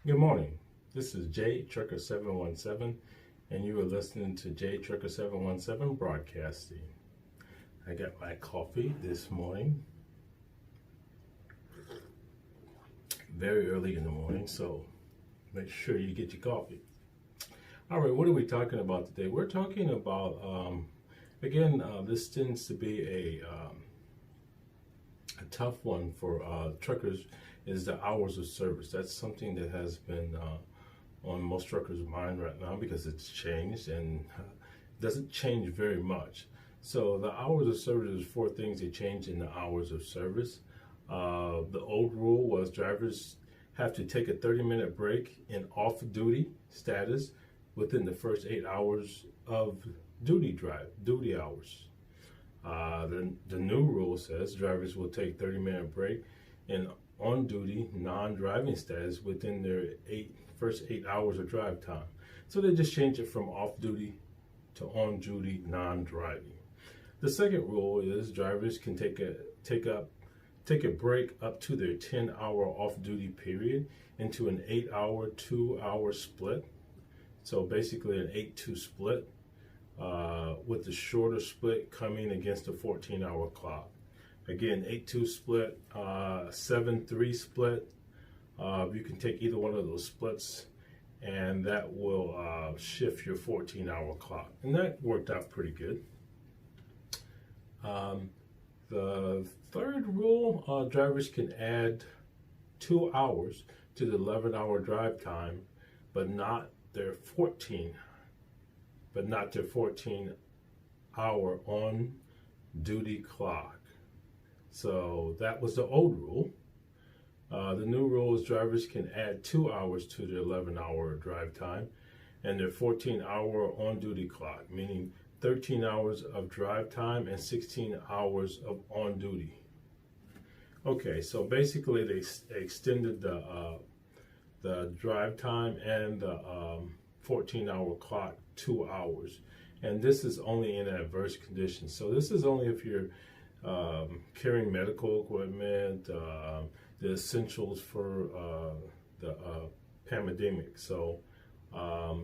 Good morning. This is Jay Trucker 717, and you are listening to Jay Trucker 717 broadcasting. I got my coffee this morning, very early in the morning, so make sure you get your coffee. All right, what are we talking about today? We're talking about, this tends to be a tough one for truckers, is the hours of service. That's something that has been on most truckers' mind right now because it's changed and doesn't change very much. So the hours of service is four things they changed in the hours of service. The old rule was drivers have to take a 30-minute break in off-duty status within the first 8 hours of duty hours. The new rule says drivers will take 30-minute break in on-duty non-driving status within their first 8 hours of drive time. So they just changed it from off-duty to on-duty non-driving. The second rule is drivers can take a break up to their 10-hour off-duty period into an 8-hour, 2-hour split. So basically an 8-2 split, with the shorter split coming against a 14-hour clock. Again, 8-2 split, 7-3 split. You can take either one of those splits, and that will shift your 14-hour clock. And that worked out pretty good. The third rule, drivers can add 2 hours to the 11-hour drive time, but not their 14-hour on-duty clock. So that was the old rule. The new rule is drivers can add 2 hours to their 11-hour drive time and their 14-hour on-duty clock, meaning 13 hours of drive time and 16 hours of on-duty. Okay, so basically they extended the drive time and the 14-hour clock 2 hours. And this is only in adverse conditions. So this is only if you're carrying medical equipment, the essentials for the pandemic. So, I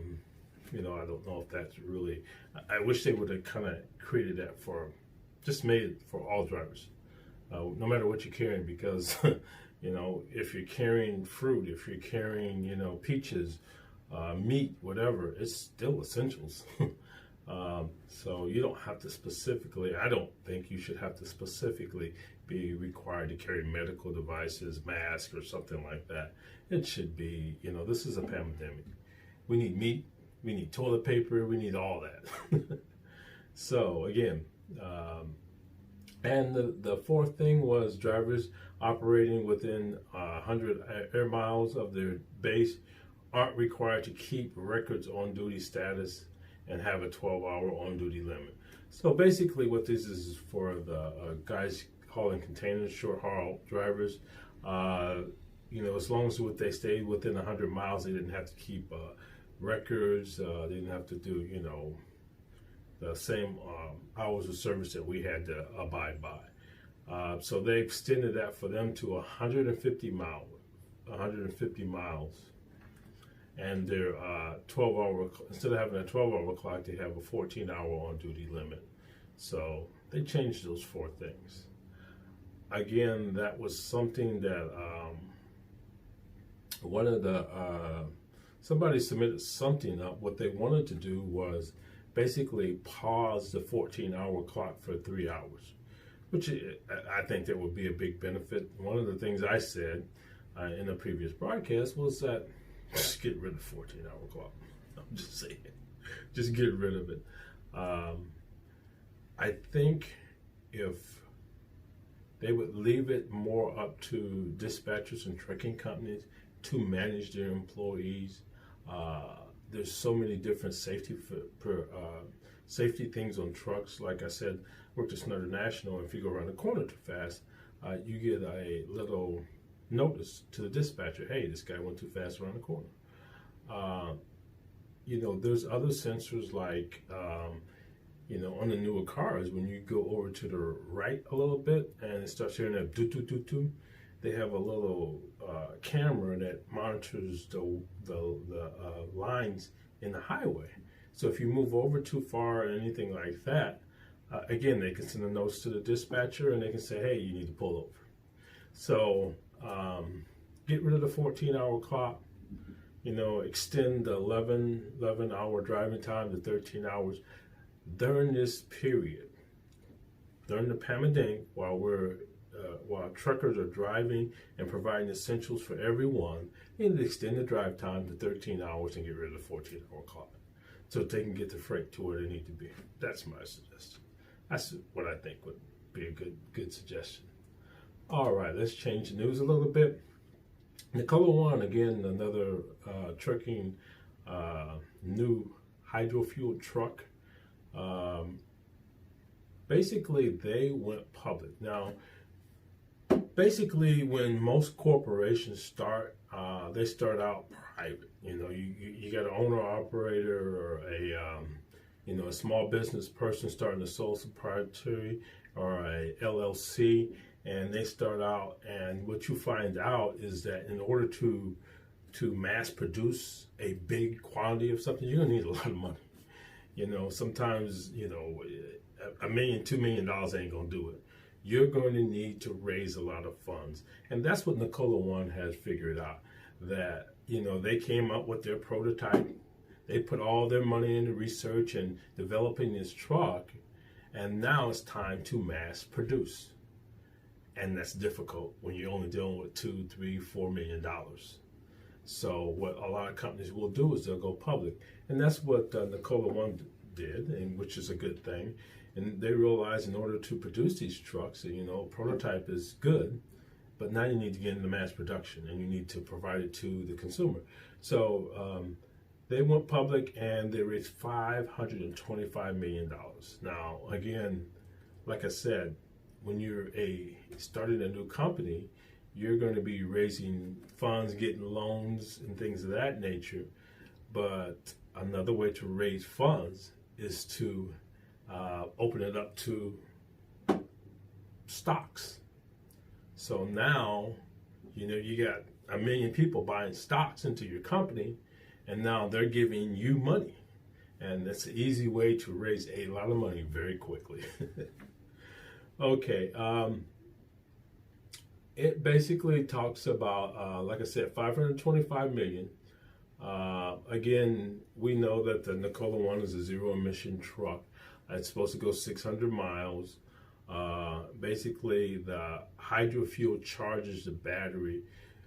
don't know if that's really, I wish they would have kind of created that just made it for all drivers, no matter what you're carrying, because, if you're carrying fruit, if you're carrying, peaches, meat, whatever, it's still essentials. So you don't have to specifically, I don't think you should have to specifically be required to carry medical devices, masks, or something like that. It should be, this is a pandemic. We need meat, we need toilet paper, we need all that. So again, and the fourth thing was drivers operating within 100 air miles of their base aren't required to keep records on duty status and have a 12-hour on-duty limit. So basically what this is for the guys hauling containers, short haul drivers, as long as they stayed within 100 miles, they didn't have to keep records, they didn't have to do, the same hours of service that we had to abide by. So they extended that for them to 150 miles. And their 12-hour, instead of having a 12-hour clock, they have a 14-hour on-duty limit. So they changed those four things. Again, that was something that somebody submitted something up. What they wanted to do was basically pause the 14-hour clock for 3 hours, which I think that would be a big benefit. One of the things I said in a previous broadcast was that just get rid of the 14-hour clock. I'm just saying, just get rid of it. I think if they would leave it more up to dispatchers and trucking companies to manage their employees. There's so many different safety things on trucks. Like I said, worked at Snutter National. If you go around the corner too fast, you get a little notice to the dispatcher, hey, this guy went too fast around the corner. There's other sensors like, on the newer cars, when you go over to the right a little bit and it starts hearing that doo-doo-doo-doo, they have a little camera that monitors the lines in the highway. So if you move over too far or anything like that, again, they can send a notice to the dispatcher and they can say, hey, you need to pull over. So get rid of the 14-hour clock, extend the 11-hour driving time to 13 hours during this period, during the pandemic, while truckers are driving and providing essentials for everyone. They need to extend the drive time to 13 hours and get rid of the 14-hour clock so they can get the freight to where they need to be. That's my suggestion. That's what I think would be a good suggestion. All right, let's change the news a little bit. Nikola One, again, another trucking new hydro-fueled truck. Basically, they went public. Now, basically, when most corporations start, they start out private. You got an owner-operator or a small business person starting a sole proprietorship or a LLC, and they start out. And what you find out is that in order to mass produce a big quantity of something, you're gonna need a lot of money. Sometimes $1 million, $2 million ain't gonna do it. You're going to need to raise a lot of funds. And that's what Nikola One has figured out, that, they came up with their prototype. They put all their money into research and developing this truck. And now it's time to mass produce. And that's difficult when you're only dealing with $2, $3, $4 million. So what a lot of companies will do is they'll go public. And that's what Nikola One did, and which is a good thing. And they realized in order to produce these trucks, prototype is good, but now you need to get into mass production and you need to provide it to the consumer. So they went public and they raised $525 million. Now, again, like I said, when you're starting a new company, you're going to be raising funds, getting loans and things of that nature. But another way to raise funds is to open it up to stocks. So now, you got 1 million people buying stocks into your company, and now they're giving you money. And that's an easy way to raise a lot of money very quickly. Okay. It basically talks about, like I said, 525 million. Again, we know that the Nikola One is a zero-emission truck. It's supposed to go 600 miles. Basically, the hydro fuel charges the battery,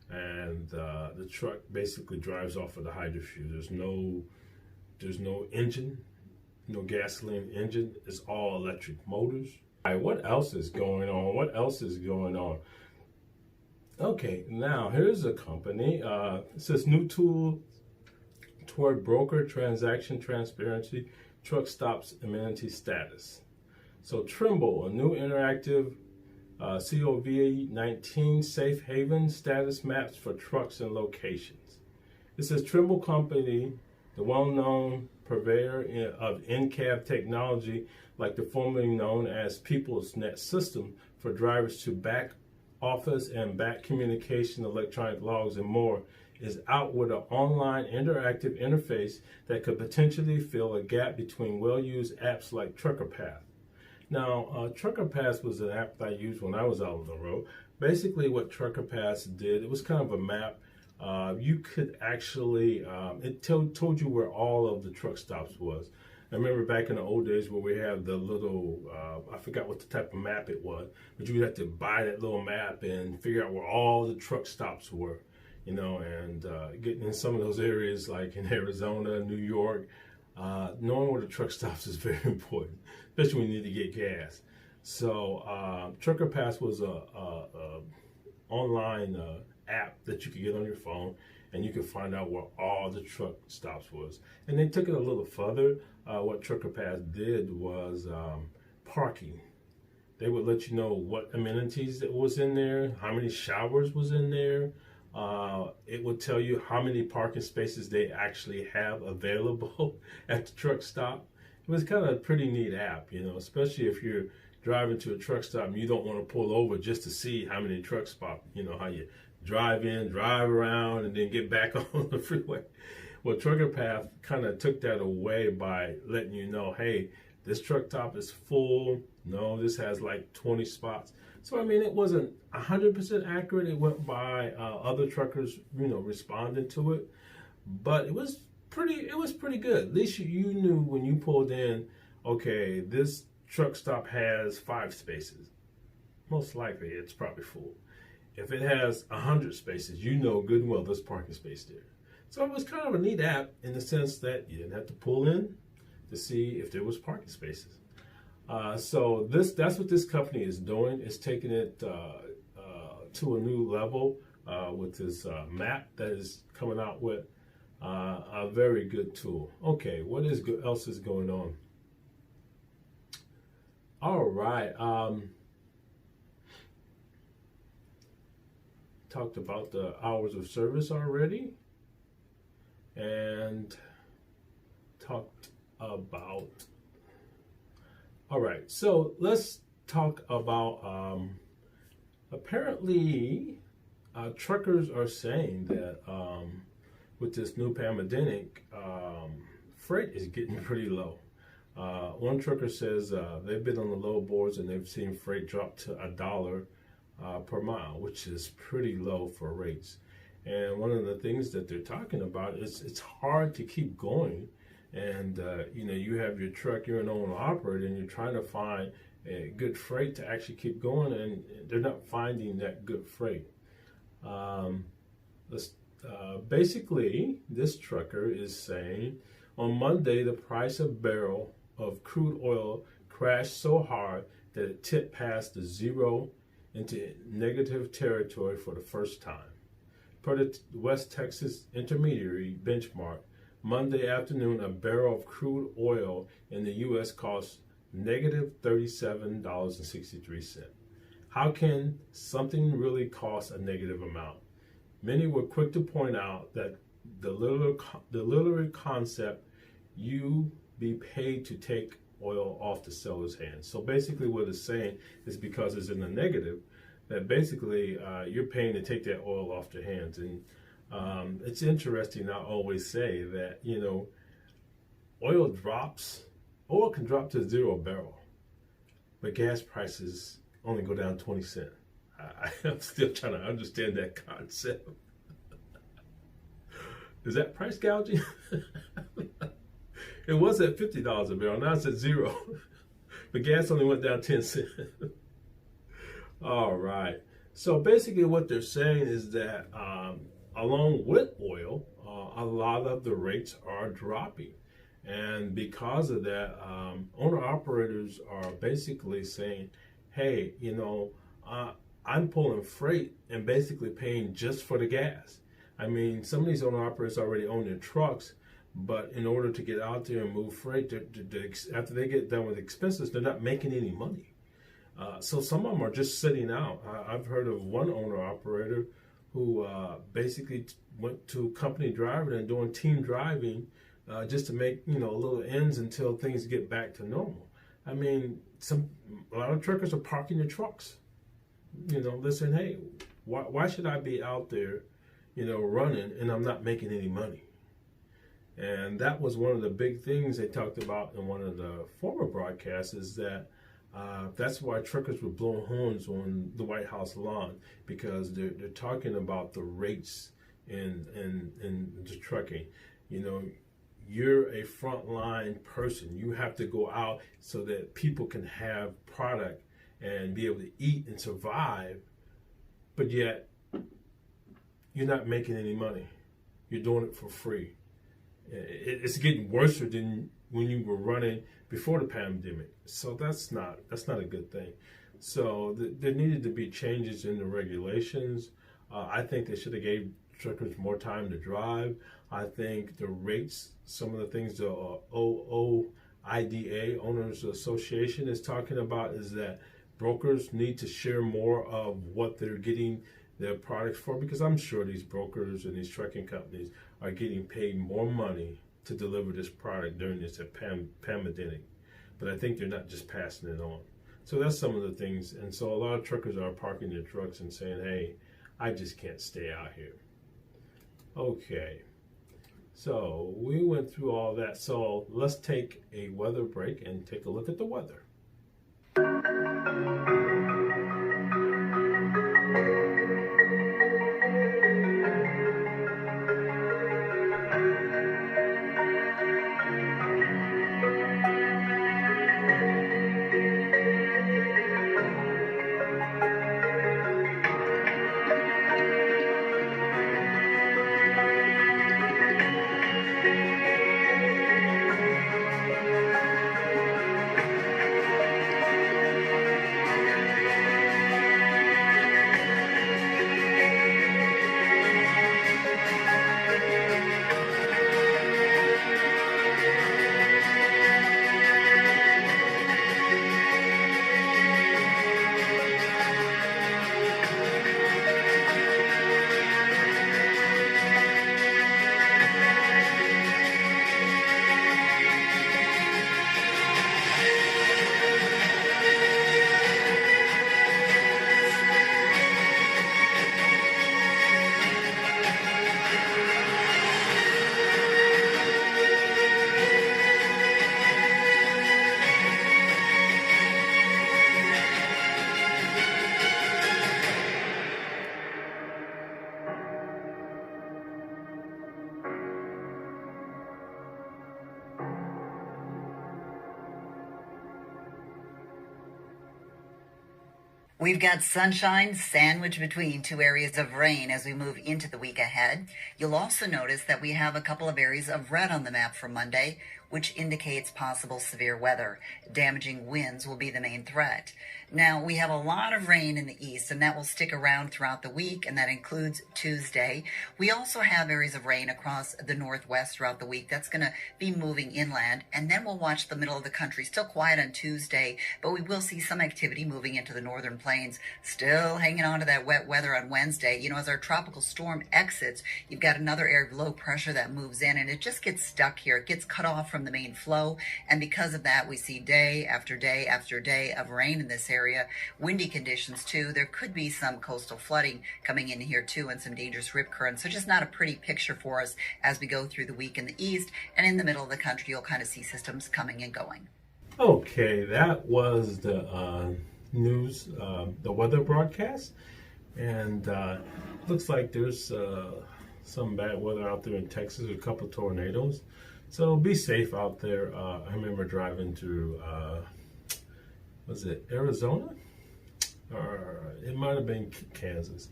and the truck basically drives off of the hydro fuel. There's no engine, no gasoline engine. It's all electric motors. All right, what else is going on? Okay, now here's a company. It says new tool toward broker transaction transparency, truck stops amenity status. So Trimble, a new interactive COVID-19 safe haven status maps for trucks and locations. It says Trimble Company, the well-known purveyor of in-cab technology, like the formerly known as People's Net system for drivers to back office and back communication, electronic logs, and more, is out with an online interactive interface that could potentially fill a gap between well-used apps like TruckerPath. Now, TruckerPath was an app that I used when I was out on the road. Basically, what TruckerPath did, it was kind of a map. You could actually, it told you where all of the truck stops was. I remember back in the old days where we had the little, I forgot what the type of map it was, but you would have to buy that little map and figure out where all the truck stops were, and getting in some of those areas like in Arizona, New York, knowing where the truck stops is very important, especially when you need to get gas. So TruckerPath was a online app that you could get on your phone, and you could find out where all the truck stops was. And they took it a little further. What TruckerPath did was parking. They would let you know what amenities that was in there, how many showers was in there. It would tell you how many parking spaces they actually have available at the truck stop. It was kind of a pretty neat app, especially if you're driving to a truck stop and you don't want to pull over just to see how many trucks pop. You know how you drive in, drive around, and then get back on the freeway. Well, Trucker Path kind of took that away by letting you know, hey, this truck stop is full. No, this has like 20 spots. So, I mean, it wasn't 100% accurate. It went by other truckers, responding to it. But it was pretty good. At least you knew when you pulled in, okay, this truck stop has 5 spaces. Most likely it's probably full. If it has 100 spaces, you know good and well there's parking space there. So it was kind of a neat app in the sense that you didn't have to pull in to see if there was parking spaces. So that's what this company is doing. It's taking it to a new level with this map that is coming out with a very good tool. Okay, what else is going on? All right. Talked about the hours of service already, and talked about. All right, so let's talk about. Apparently, truckers are saying that with this new pandemic, freight is getting pretty low. One trucker says they've been on the low boards and they've seen freight drop to $1 per mile, which is pretty low for rates. And one of the things that they're talking about is it's hard to keep going. And you have your truck, you're an owner operator, and you're trying to find a good freight to actually keep going, and they're not finding that good freight. Basically, this trucker is saying on Monday the price of a barrel of crude oil crashed so hard that it tipped past the zero into negative territory for the first time. Per the West Texas Intermediary benchmark, Monday afternoon, a barrel of crude oil in the U.S. cost negative $37.63. How can something really cost a negative amount? Many were quick to point out that the literary concept, you be paid to take oil off the seller's hands. So basically what it's saying is because it's in the negative, that basically you're paying to take that oil off their hands. And it's interesting, I always say that, oil can drop to $0 a barrel, but gas prices only go down 20 cents. I'm still trying to understand that concept. Is that price gouging? It was at $50 a barrel, now it's at 0. But gas only went down 10 cents. All right. So basically what they're saying is that along with oil, a lot of the rates are dropping. And because of that, owner-operators are basically saying, hey, I'm pulling freight and basically paying just for the gas. I mean, some of these owner-operators already own their trucks, but in order to get out there and move freight, after they get done with expenses, they're not making any money. So some of them are just sitting out. I've heard of one owner-operator who basically went to company driving and doing team driving just to make little ends until things get back to normal. I mean, a lot of truckers are parking their trucks. They're saying, hey, why should I be out there, running and I'm not making any money? And that was one of the big things they talked about in one of the former broadcasts, is that that's why truckers were blowing horns on the White House lawn, because they're talking about the rates in the trucking. You're a frontline person. You have to go out so that people can have product and be able to eat and survive, but yet you're not making any money. You're doing it for free. It's getting worse than when you were running before the pandemic. So that's not a good thing. So there needed to be changes in the regulations. I think they should have gave truckers more time to drive. I think the rates, some of the things the OOIDA, Owners Association, is talking about is that brokers need to share more of what they're getting their products for, because I'm sure these brokers and these trucking companies are getting paid more money to deliver this product during this pandemic. But I think they're not just passing it on. So that's some of the things. And so a lot of truckers are parking their trucks and saying, hey, I just can't stay out here. Okay, so we went through all that. So let's take a weather break and take a look at the weather. We've got sunshine sandwiched between two areas of rain as we move into the week ahead. You'll also notice that we have a couple of areas of red on the map for Monday, which indicates possible severe weather. Damaging winds will be the main threat. Now, we have a lot of rain in the east, and that will stick around throughout the week, and that includes Tuesday. We also have areas of rain across the northwest throughout the week. That's going to be moving inland, and then we'll watch the middle of the country. Still quiet on Tuesday, but we will see some activity moving into the northern plains. Still hanging on to that wet weather on Wednesday. You know, as our tropical storm exits, you've got another area of low pressure that moves in, and it just gets stuck here. It gets cut off from the main flow, and because of that, we see day after day after day of rain in this area. Windy conditions too. There could be some coastal flooding coming in here too, and some dangerous rip currents. So just not a pretty picture for us as we go through the week in the east, and in the middle of the country you'll kind of see systems coming and going. Okay, that was the news, the weather broadcast, and looks like there's some bad weather out there in Texas, a couple of tornadoes. So be safe out there. I remember driving to was it Arizona? Or it might have been Kansas.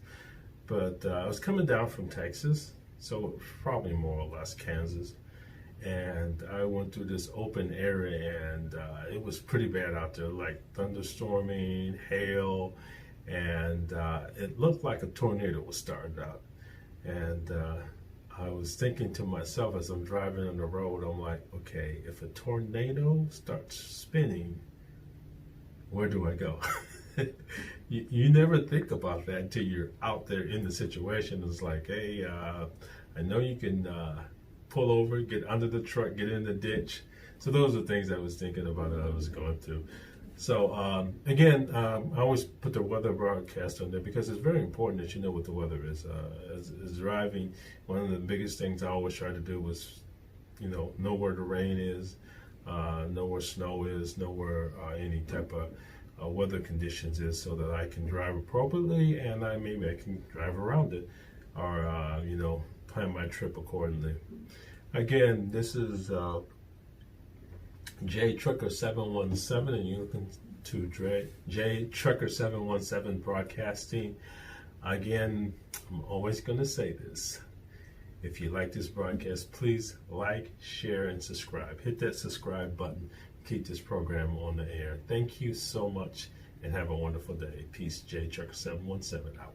But I was coming down from Texas, so probably more or less Kansas. And I went through this open area, and it was pretty bad out there, like thunderstorming, hail, and it looked like a tornado was starting out. And I was thinking to myself as I'm driving on the road, I'm like, okay, if a tornado starts spinning, where do I go? you never think about that until you're out there in the situation. It's like, hey, I know you can pull over, get under the truck, get in the ditch. So those are things I was thinking about that I was going through. So again, I always put the weather broadcast on there because it's very important that you know what the weather is. As driving, one of the biggest things I always try to do was, know where the rain is, know where snow is, know where any type of weather conditions is, so that I can drive appropriately, and maybe I can drive around it, or plan my trip accordingly. Again, this is J Trucker 717, and you're looking to J Trucker 717 Broadcasting. Again, I'm always going to say this. If you like this broadcast, please like, share, and subscribe. Hit that subscribe button. Keep this program on the air. Thank you so much, and have a wonderful day. Peace. J Trucker 717 out.